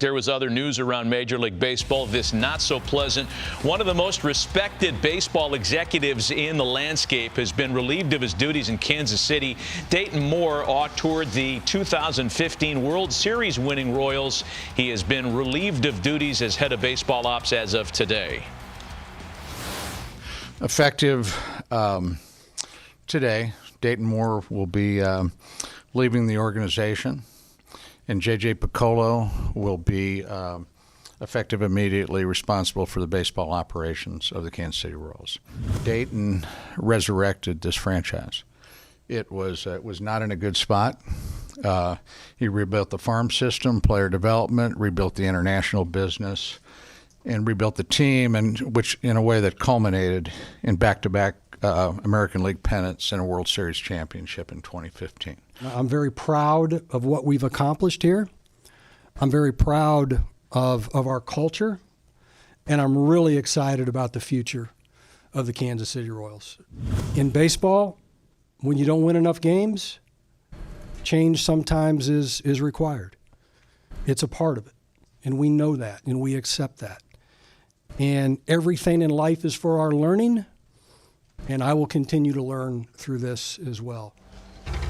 There was other news around Major League Baseball. This not so pleasant. One of the most respected baseball executives in the landscape has been relieved of his duties in Kansas City. Dayton Moore authored the 2015 World Series winning Royals. He has been relieved of duties as head of baseball ops as of today. Effective today, Dayton Moore will be leaving the organization. And J.J. Piccolo will be effective immediately responsible for the baseball operations of the Kansas City Royals. Dayton resurrected this franchise. It was not in a good spot. He rebuilt the farm system, player development, rebuilt the international business, and rebuilt the team, and which in a way that culminated in back-to-back American League pennants and a World Series championship in 2015. I'm very proud of what we've accomplished here. I'm very proud of our culture, and I'm really excited about the future of the Kansas City Royals. In baseball, when you don't win enough games, change sometimes is required. It's a part of it, and we know that, and we accept that. And everything in life is for our learning, and I will continue to learn through this as well.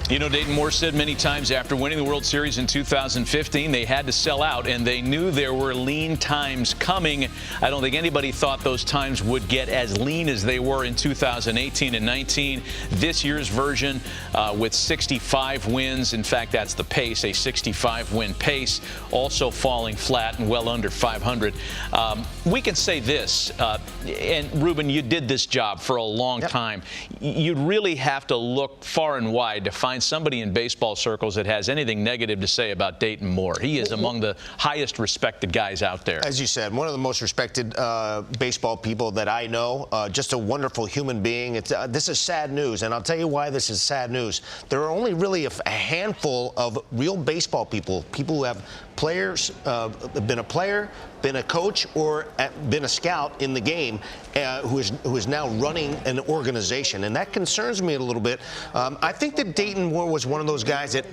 You know, Dayton Moore said many times after winning the World Series in 2015, they had to sell out, and they knew there were lean times coming. I don't think anybody thought those times would get as lean as they were in 2018 and 19. This year's version with 65 wins. In fact, that's the pace, a 65-win pace, also falling flat and well under 500. We can say this, and Ruben, you did this job for a long time. You'd really have to look far and wide to find somebody in baseball circles that has anything negative to say about Dayton Moore. He is among the highest respected guys out there. As you said, one of the most respected baseball people that I know, just a wonderful human being. This is sad news, and I'll tell you why this is sad news. There are only really a handful of real baseball people who have players, been a player, been a coach, or been a scout in the game, who is now running an organization, and that concerns me a little bit. I think that Dayton Moore was one of those guys that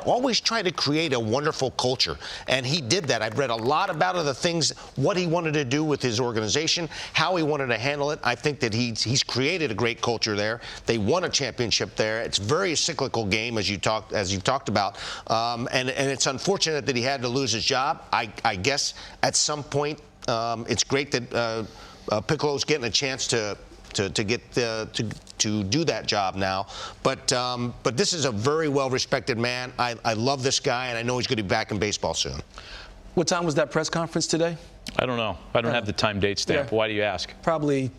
always tried to create a wonderful culture, and he did that. I've read a lot about the things, what he wanted to do with his organization, how he wanted to handle it. I think that he's created a great culture there. They won a championship there. It's a very cyclical game, as you've talked about, and it's unfortunate that he had to lose his job. I guess at some point it's great that Piccolo's getting a chance to do that job now, but this is a very well-respected man. I love this guy, and I know he's going to be back in baseball soon. What time was that press conference today? I don't know. I don't have the time date stamp. Yeah. Why do you ask? Probably,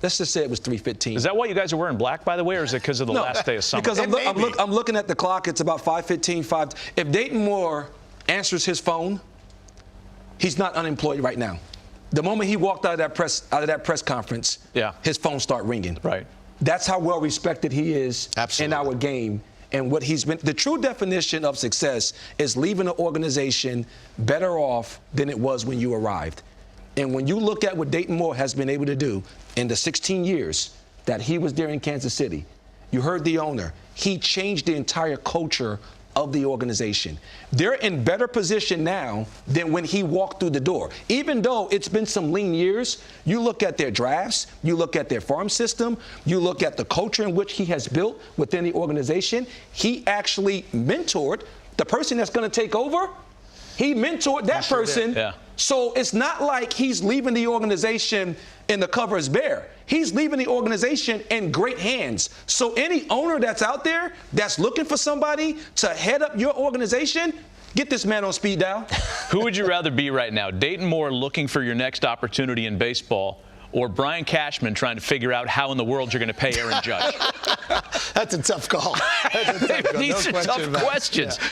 let's just say it was 3:15. Is that why you guys are wearing black, by the way, or is it because of the last day of summer? Because I'm looking at the clock. It's about 5:15. If Dayton Moore answers his phone, he's not unemployed right now. The moment he walked out of that press conference, his phone started ringing. Right. That's how well respected he is in our game, and what he's been. The true definition of success is leaving an organization better off than it was when you arrived. And when you look at what Dayton Moore has been able to do in the 16 years that he was there in Kansas City, you heard the owner. He changed the entire culture of the organization. They're in better position now than when he walked through the door. Even though it's been some lean years, you look at their drafts, you look at their farm system, you look at the culture in which he has built within the organization. He actually mentored the person that's going to take over. He mentored that person. Yeah. So it's not like he's leaving the organization and the cover is bare. He's leaving the organization in great hands. So any owner that's out there that's looking for somebody to head up your organization, get this man on speed dial. Who would you rather be right now? Dayton Moore looking for your next opportunity in baseball, or Brian Cashman trying to figure out how in the world you're going to pay Aaron Judge? That's a tough call. These are tough questions. Yeah.